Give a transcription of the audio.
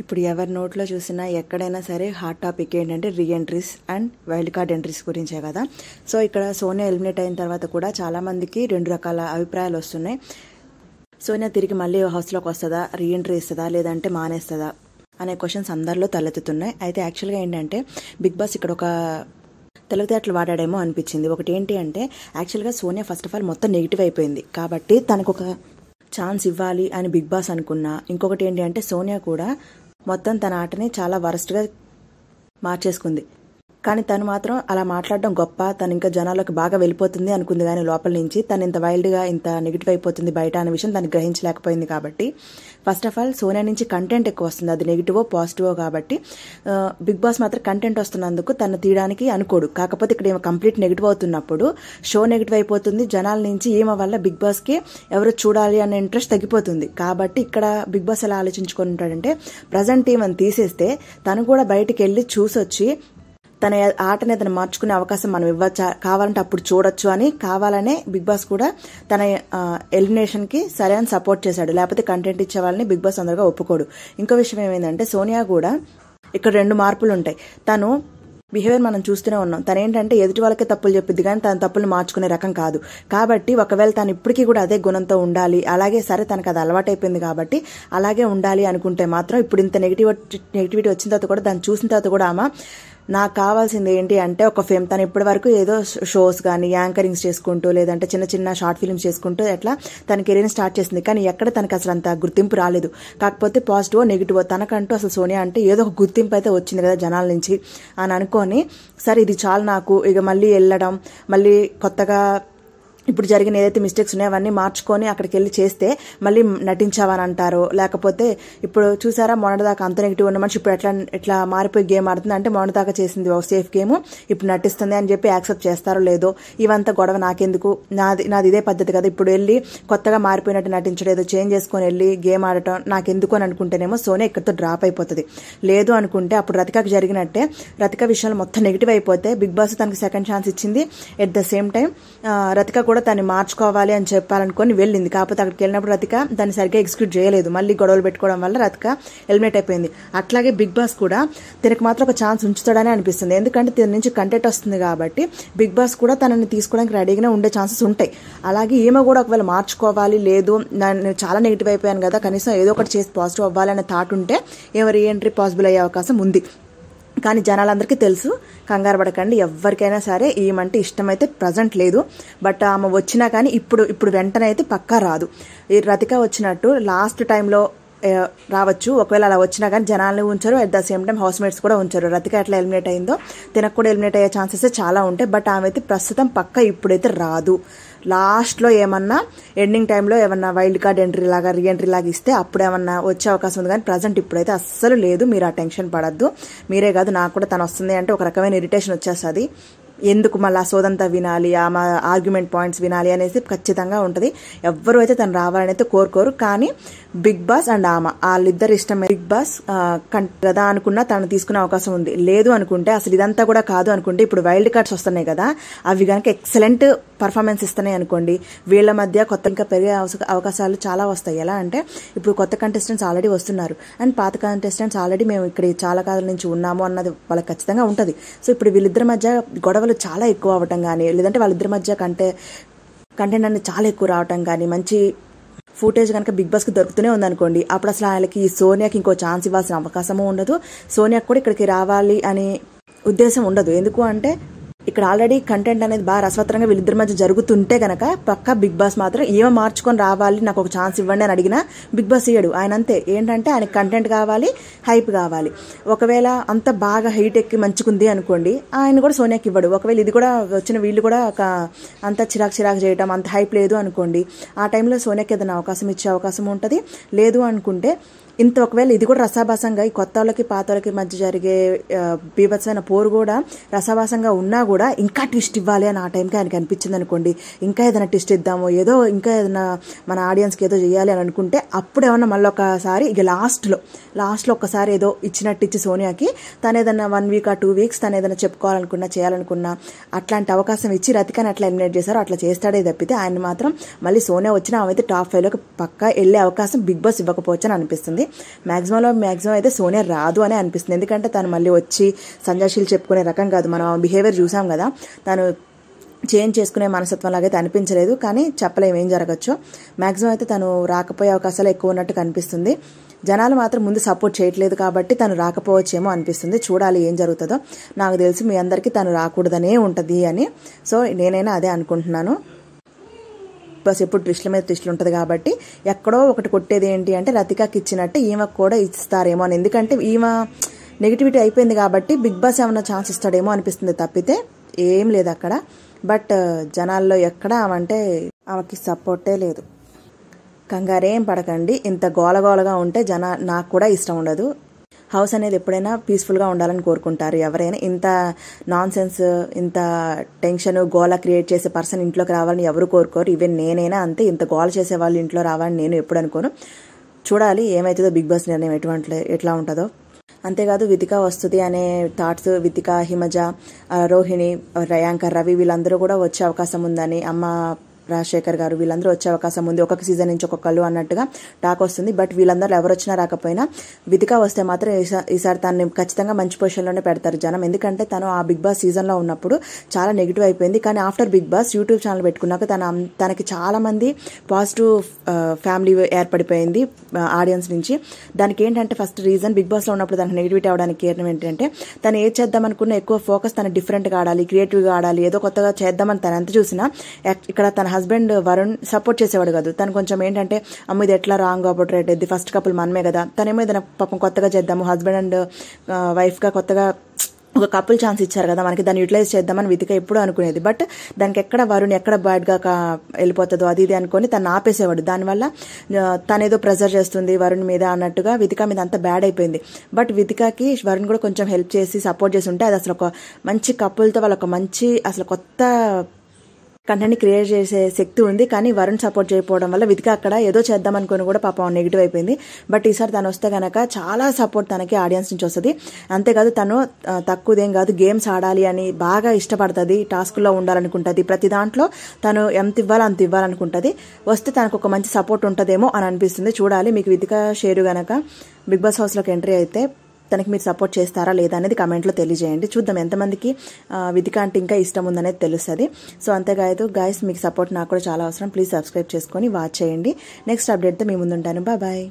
ఇప్పుడు ఎవరి నోట్లో చూసినా ఎక్కడైనా సరే హాట్ టాపిక్ ఏంటంటే re entries and wild card entries గురించే కదా. సో ఇక్కడ సోనియా ఎలిమినేట్ అయిన తర్వాత కూడా చాలా మందికి రెండు రకాల అభిప్రాయాలు వస్తున్నాయి. సోనియా తిరిగి మళ్ళీ హౌస్లోకి వస్తుందా, రీ ఎంట్రీ ఇస్తుందా, లేదంటే మానేస్తుందా అనే క్వశ్చన్స్ అందరిలో తలెత్తుతున్నాయి. అయితే యాక్చువల్గా ఏంటంటే బిగ్ బాస్ ఇక్కడ ఒక తెలివితేటలు వాడాడేమో అనిపించింది. ఒకటి ఏంటి అంటే యాక్చువల్గా సోనియా ఫస్ట్ ఆఫ్ ఆల్ మొత్తం నెగిటివ్ అయిపోయింది కాబట్టి తనకు ఒక ఛాన్స్ ఇవ్వాలి అని బిగ్ బాస్ అనుకున్నా. ఇంకొకటి ఏంటి అంటే సోనియా కూడా మొత్తం తన ఆటని చాలా వరస్ట్గా మార్చేసుకుంది. కానీ తను మాత్రం అలా మాట్లాడడం గొప్ప, తను ఇంకా జనాల్లోకి బాగా వెళ్ళిపోతుంది అనుకుంది. కానీ లోపల నుంచి తను ఇంత వైల్డ్గా ఇంత నెగిటివ్ అయిపోతుంది బయట అనే విషయం తను గ్రహించలేకపోయింది. కాబట్టి ఫస్ట్ ఆఫ్ ఆల్ సోనియా నుంచి కంటెంట్ ఎక్కువ వస్తుంది, అది నెగిటివో పాజిటివో. కాబట్టి బిగ్ బాస్ మాత్రం కంటెంట్ వస్తున్నందుకు తను తీయడానికి అనుకోడు. కాకపోతే ఇక్కడ ఏమో కంప్లీట్ నెగిటివ్ అవుతున్నప్పుడు షో నెగిటివ్ అయిపోతుంది. జనాల నుంచి ఏమో వల్ల బిగ్ బాస్కి ఎవరు చూడాలి అనే ఇంట్రెస్ట్ తగ్గిపోతుంది. కాబట్టి ఇక్కడ బిగ్ బాస్ ఎలా ఆలోచించుకొని ఉంటాడంటే ప్రజెంట్ టీం అని తీసేస్తే తను కూడా బయటికి వెళ్ళి చూసొచ్చి తన ఆటని అతను మార్చుకునే అవకాశం మనం ఇవ్వచ్చు, కావాలంటే అప్పుడు చూడొచ్చు అని కావాలనే బిగ్ బాస్ కూడా తన ఎలిమినేషన్ కి సరే అని సపోర్ట్ చేశాడు. లేకపోతే కంటెంట్ ఇచ్చే వాళ్ళని బిగ్ బాస్ అందరుగా ఒప్పుకోడు. ఇంకో విషయం ఏమైందంటే సోనియా కూడా ఇక్కడ రెండు మార్పులు ఉంటాయి. తను బిహేవియర్ మనం చూస్తూనే ఉన్నాం. తను ఏంటంటే ఎదుటి వాళ్ళకే తప్పులు చెప్పిద్ది కానీ తన తప్పులు మార్చుకునే రకం కాదు. కాబట్టి ఒకవేళ తను ఇప్పటికీ కూడా అదే గుణంతో ఉండాలి, అలాగే సరే తనకు అది అలవాటైపోయింది కాబట్టి అలాగే ఉండాలి అనుకుంటే మాత్రం ఇప్పుడు ఇంత నెగిటివిటీ వచ్చిన తర్వాత కూడా దాన్ని చూసిన తర్వాత కూడా ఆమె నాకు కావాల్సింది ఏంటి అంటే ఒక ఫేమ్. తను ఇప్పటి వరకు ఏదో షోస్ కానీ యాంకరింగ్స్ చేసుకుంటూ లేదంటే చిన్న చిన్న షార్ట్ ఫిల్మ్స్ చేసుకుంటూ ఎట్లా తన కెరీర్ని స్టార్ట్ చేసింది. కానీ ఎక్కడ తనకు అసలు అంత గుర్తింపు రాలేదు. కాకపోతే పాజిటివ్ నెగిటివ్ తనకంటూ అసలు సోనియా అంటే ఏదో ఒక గుర్తింపు అయితే వచ్చింది కదా జనాల నుంచి అని అనుకొని సరే ఇది చాలు నాకు, ఇక మళ్ళీ వెళ్ళడం, మళ్ళీ కొత్తగా ఇప్పుడు జరిగిన ఏదైతే మిస్టేక్స్ ఉన్నాయో అవన్నీ మార్చుకొని అక్కడికి వెళ్ళి చేస్తే మళ్ళీ నటించావని అంటారు. లేకపోతే ఇప్పుడు చూసారా మొన్నటిదాకా అంత నెగిటివ్ ఉన్న మనిషి ఇప్పుడు ఎట్లా మారిపోయి గేమ్ ఆడుతుంది అంటే మొన్నటిదాకా చేసింది ఒక సేఫ్ గేమ్ ఇప్పుడు నటిస్తుంది అని చెప్పి యాక్సెప్ట్ చేస్తారో లేదో. ఇవంతా గొడవ నాకెందుకు, నాది ఇదే పద్ధతి కదా, ఇప్పుడు వెళ్ళి కొత్తగా మారిపోయినట్టు నటించడం, ఏదో చేంజ్ చేసుకొని వెళ్ళి గేమ్ ఆడటం నాకెందుకు అని అనుకుంటేనేమో సోనియా ఇక్కడితో డ్రాప్ అయిపోతుంది. లేదు అనుకుంటే అప్పుడు రతికకు జరిగినట్టే రతిక విషయంలో మొత్తం నెగిటివ్ అయిపోతే బిగ్ బాస్ తనకి సెకండ్ ఛాన్స్ ఇచ్చింది. At the same time Rathika కూడా దాన్ని మార్చుకోవాలి అని చెప్పాలనుకొని వెళ్ళింది. కాకపోతే అక్కడికి వెళ్ళినప్పుడు రతిక దాన్ని సరిగ్గా ఎగ్జిక్యూట్ చేయలేదు. మళ్ళీ గొడవలు పెట్టుకోవడం వల్ల రతిక ఎలిమినేట్ అయిపోయింది. అట్లాగే బిగ్ బాస్ కూడా తనకు మాత్రం ఒక ఛాన్స్ ఉంచుతాడని అనిపిస్తుంది. ఎందుకంటే తన నుంచి కంటెంట్ వస్తుంది కాబట్టి బిగ్ బాస్ కూడా తనని తీసుకోవడానికి రెడీగానే ఉండే ఛాన్సెస్ ఉంటాయి. అలాగే ఈమె కూడా ఒకవేళ మార్చుకోవాలి, లేదు నేను చాలా నెగిటివ్ అయిపోయాను కదా కనీసం ఏదో ఒకటి చేసి పాజిటివ్ అవ్వాలనే థాట్ ఉంటే ఏమో రీ ఎంట్రీ పాసిబుల్ అయ్యే అవకాశం ఉంది. కానీ జనాలందరికీ తెలుసు, కంగారు పడకండి, ఎవరికైనా సరే ఏమంటే ఇష్టమైతే ప్రజెంట్ లేదు. బట్ ఆమె వచ్చినా కానీ ఇప్పుడు వెంటనే అయితే పక్కా రాదు. ఈ రతిక వచ్చినట్టు లాస్ట్ టైంలో రావచ్చు. ఒకవేళ అలా వచ్చినా కానీ జనాల్ని ఉంచరు, at the same time housemates కూడా ఉంచరు. రతిక ఎట్లా ఎలిమినేట్ అయిందో తినకు కూడా ఎలిమినేట్ అయ్యే ఛాన్సెస్ చాలా ఉంటాయి. బట్ ఆమె అయితే ప్రస్తుతం పక్కా ఇప్పుడైతే రాదు. లాస్ట్లో ఏమన్నా ఎండింగ్ టైంలో ఏమన్నా వైల్డ్ కార్డ్ ఎంట్రీ లాగా రీ ఎంట్రీ లాగా ఇస్తే అప్పుడు ఏమన్నా వచ్చే అవకాశం ఉంది. కానీ ప్రజెంట్ ఇప్పుడైతే అస్సలు లేదు. మీరు ఆ టెన్షన్ పడద్దు. మీరే కాదు నాకు కూడా తను వస్తుంది అంటే ఒక రకమైన ఇరిటేషన్ వచ్చేస్తుంది. ఎందుకు మళ్ళీ ఆ సోదంతా వినాలి, ఆమె ఆర్గ్యుమెంట్ పాయింట్స్ వినాలి అనేసి ఖచ్చితంగా ఉంటుంది. ఎవ్వరు అయితే తను రావాలని అయితే కోరుకోరు. కానీ బిగ్ బాస్ అండ్ ఆమె వాళ్ళిద్దరు ఇష్టమే. బిగ్ బాస్ కదా అనుకున్నా తను తీసుకునే అవకాశం ఉంది. లేదు అనుకుంటే అసలు ఇదంతా కూడా కాదు అనుకుంటే ఇప్పుడు వైల్డ్ కార్డ్స్ వస్తున్నాయి కదా, అవి కనుక ఎక్సలెంట్ పర్ఫార్మెన్స్ ఇస్తున్నాయి అనుకోండి, వీళ్ళ మధ్య కొత్త ఇంకా పెరిగే అవకాశాలు చాలా వస్తాయి. ఎలా అంటే ఇప్పుడు కొత్త కంటెస్టెంట్స్ ఆల్రెడీ వస్తున్నారు అండ్ పాత కంటెస్టెంట్స్ ఆల్రెడీ మేము ఇక్కడ చాలా కాలం నుంచి ఉన్నాము అన్నది వాళ్ళకి ఖచ్చితంగా ఉంటుంది. సో ఇప్పుడు వీళ్ళిద్దరి మధ్య గొడవలు చాలా ఎక్కువ అవ్వటం కానీ, లేదంటే వాళ్ళిద్దరి మధ్య కంటెంట్ అనేది చాలా ఎక్కువ రావటం కానీ, మంచి ఫుటేజ్ కనుక బిగ్ బాస్కి దొరుకుతూనే ఉందనుకోండి, అప్పుడు అసలు ఆయనకి సోనియాకి ఇంకో ఛాన్స్ ఇవ్వాల్సిన అవకాశము ఉండదు. సోనియాకి కూడా ఇక్కడికి రావాలి అనే ఉద్దేశం ఉండదు. ఎందుకు అంటే ఇక్కడ ఆల్రెడీ కంటెంట్ అనేది బాగా రసవత్తరంగా వీళ్ళిద్దరి మధ్య జరుగుతుంటే గనక పక్కా బిగ్ బాస్ మాత్రం ఏమో మార్చుకొని రావాలి, నాకు ఒక ఛాన్స్ ఇవ్వండి అని అడిగినా బిగ్ బాస్ ఇయ్యడు. ఆయన అంతే, ఏంటంటే ఆయనకి కంటెంట్ కావాలి, హైప్ కావాలి. ఒకవేళ అంత బాగా హైట్ ఎక్కి మంచుకుంది అనుకోండి, ఆయన కూడా సోనియాకి ఇవ్వడు. ఒకవేళ ఇది కూడా వచ్చిన వీళ్ళు కూడా అంత చిరాకు చేయటం, అంత హైప్ లేదు అనుకోండి, ఆ టైంలో సోనియాకి ఏదైనా అవకాశం ఇచ్చే అవకాశం ఉంటుంది. లేదు అనుకుంటే ఒకవేళ ఇది కూడా రసాభాసంగా ఈ కొత్త వాళ్ళకి పాత వాళ్ళకి మధ్య జరిగే బీభత్సమైన పోరు కూడా రసాభాసంగా ఉన్నా కూడా ఇంకా ట్విస్ట్ ఇవ్వాలి అని ఆ టైంకి ఆయనకి అనిపించింది అనుకోండి, ఇంకా ఏదైనా ట్విస్ట్ ఇద్దాము, ఏదో ఇంకా ఏదైనా మన ఆడియన్స్కి ఏదో చేయాలి అని అనుకుంటే అప్పుడు ఏమన్నా మళ్ళీ ఒకసారి ఇక లాస్ట్లో ఒక్కసారి ఏదో ఇచ్చినట్టు ఇచ్చి సోనియాకి తను ఏదన్నా 1 వీక్ 2 వీక్స్ తను ఏదైనా చెప్పుకోవాలనుకున్నా చేయాలనుకున్నా అట్లాంటి అవకాశం ఇచ్చి రతికని అట్లా ఎలిమినేట్ చేశారో అట్లా చేస్తాడే తప్పితే ఆయన మాత్రం మళ్ళీ సోనియా వచ్చినా ఆమె అయితే టాప్ 5లోకి పక్కా వెళ్ళే అవకాశం బిగ్ బాస్ ఇవ్వకపోవచ్చు అని అనిపిస్తుంది. మ్యాక్సిమం అయితే సోనియా రాదు అని అనిపిస్తుంది. ఎందుకంటే తను మళ్ళీ వచ్చి సంజాషీలు చెప్పుకునే రకం కాదు. మనం బిహేవియర్ చూసాం కదా, తను చేంజ్ చేసుకునే మనస్తత్వం లాగైతే అనిపించలేదు. కానీ చెప్పలేము ఏం జరగచ్చో. మ్యాక్సిమం అయితే తను రాకపోయే అవకాశాలు ఎక్కువ ఉన్నట్టు కనిపిస్తుంది. జనాలు మాత్రం ముందు సపోర్ట్ చేయట్లేదు కాబట్టి తను రాకపోవచ్చేమో అనిపిస్తుంది. చూడాలి ఏం జరుగుతుందో. నాకు తెలిసి మీ అందరికీ తను రాకూడదనే ఉంటుంది అని. సో నేనైనా అదే అనుకుంటున్నాను. బస్ ఎప్పుడు ట్విస్ట్ల మీద ట్విస్ట్లు ఉంటుంది కాబట్టి ఎక్కడో ఒకటి కొట్టేది ఏంటి అంటే రతికాకి ఇచ్చినట్టు ఈమెకు కూడా ఇస్తారేమో అని. ఎందుకంటే ఈమె నెగిటివిటీ అయిపోయింది కాబట్టి బిగ్ బాస్ ఏమన్నా ఛాన్స్ ఇస్తాడేమో అనిపిస్తుంది తప్పితే ఏం లేదు అక్కడ. బట్ జనాల్లో ఎక్కడ ఆమె ఆమెకి సపోర్టే లేదు. కంగారేం పడకండి. ఇంత గోలగోలగా ఉంటే నాకు కూడా ఇష్టం ఉండదు. హౌస్ అనేది ఎప్పుడైనా పీస్ఫుల్గా ఉండాలని కోరుకుంటారు ఎవరైనా. ఇంత నాన్ సెన్స్, ఇంత టెన్షన్, గోల క్రియేట్ చేసే పర్సన్ ఇంట్లోకి రావాలని ఎవరు కోరుకోరు. ఈవెన్ నేనైనా అంతే. ఇంత గోల చేసే వాళ్ళు ఇంట్లో రావాలని నేను ఎప్పుడు అనుకోను. చూడాలి ఏమవుతుందో, బిగ్ బాస్ నిర్ణయం ఎట్లా ఉంటుందో. అంతేకాదు వితిక వస్తుంది అనే థాట్స్, వితిక, హిమజ, రోహిణి, యాంకర్ రవి వీళ్ళందరూ కూడా వచ్చే అవకాశం ఉందని, అమ్మ రాజశేఖర్ గారు వీళ్ళందరూ వచ్చే అవకాశం ఉంది. ఒక్కొక్క సీజన్ నుంచి ఒక్కొక్కళ్ళు అన్నట్టుగా టాక్ వస్తుంది. బట్ వీళ్ళందరూ ఎవరు వచ్చినా రాకపోయినా వితిక వస్తే మాత్రం ఈసారి తనని ఖచ్చితంగా మంచి పొజిషన్లోనే పెడతారు జనం. ఎందుకంటే తను ఆ బిగ్ బాస్ సీజన్లో ఉన్నప్పుడు చాలా నెగిటివ్ అయిపోయింది. కానీ after big boss YouTube channel పెట్టుకున్నాక తనకి చాలా మంది పాజిటివ్ ఫ్యామిలీ ఏర్పడిపోయింది ఆడియన్స్ నుంచి. దానికి ఏంటంటే ఫస్ట్ రీజన్ బిగ్ బాస్లో ఉన్నప్పుడు తనకు నెగిటివిటీ అవడానికి కారణం ఏంటంటే తను ఏది చేద్దాం అనుకున్న ఎక్కువ ఫోకస్ తన డిఫరెంట్గా ఆడాలి, క్రియేటివ్గా ఆడాలి, ఏదో కొత్తగా చేద్దామని తను ఎంత చూసినా ఇక్కడ తన హస్బెండ్ వరుణ్ సపోర్ట్ చేసేవాడు కాదు. తను కొంచెం ఏంటంటే అమ్మ ఇది ఎట్లా రాంగ్ ఆపరేట్ అయింది, ఫస్ట్ కపుల్ మనమే కదా, తనేమో ఏదైనా పాపం కొత్తగా చేద్దాము, హస్బెండ్ అండ్ వైఫ్గా కొత్తగా ఒక కపుల్ ఛాన్స్ ఇచ్చారు కదా మనకి, దాన్ని యూటిలైజ్ చేద్దామని వితిక ఎప్పుడు అనుకునేది. బట్ దానికి ఎక్కడ వరుణ్ ఎక్కడ బ్యాడ్గా వెళ్ళిపోతుందో అది ఇది అనుకొని తను ఆపేసేవాడు. దానివల్ల తనేదో ప్రెజర్ చేస్తుంది వరుణ్ మీద అన్నట్టుగా వితిక మీద అంత బ్యాడ్ అయిపోయింది. బట్ వితికకి వరుణ్ కూడా కొంచెం హెల్ప్ చేసి సపోర్ట్ చేసి ఉంటే అది అసలు ఒక మంచి కపుల్తో వాళ్ళ ఒక మంచి అసలు కొత్త కంటెంట్ క్రియేట్ చేసే శక్తి ఉంది. కానీ వరుణ్ సపోర్ట్ చేయకపోవడం వల్ల వితిక అక్కడ ఏదో చేద్దామనుకుని కూడా పాపం నెగిటివ్ అయిపోయింది. బట్ ఈసారి తను వస్తే గనక చాలా సపోర్ట్ తనకి ఆడియన్స్ నుంచి వస్తుంది. అంతేకాదు తను తక్కువదేం కాదు, గేమ్స్ ఆడాలి అని బాగా ఇష్టపడుతుంది, టాస్క్లో ఉండాలనుకుంటుంది, ప్రతి దాంట్లో తను ఎంత ఇవ్వాలో అంత ఇవ్వాలనుకుంటుంది. వస్తే తనకు ఒక మంచి సపోర్ట్ ఉంటుందేమో అని అనిపిస్తుంది. చూడాలి. మీకు వితిక షేరు గనక బిగ్ బాస్ హౌస్లోకి ఎంట్రీ అయితే తనకి మీరు సపోర్ట్ చేస్తారా లేదా అనేది కమెంట్లో తెలియజేయండి. చూద్దాం ఎంతమందికి వితిక అంటే ఇంకా ఇష్టం ఉందనేది తెలుస్తుంది. సో అంతేకాదు గైస్, మీకు సపోర్ట్ నాకు కూడా చాలా అవసరం. ప్లీజ్ సబ్స్క్రైబ్ చేసుకొని వాచ్ చేయండి. నెక్స్ట్ అప్డేట్తో మీ ముందుంటాను. బాయ్.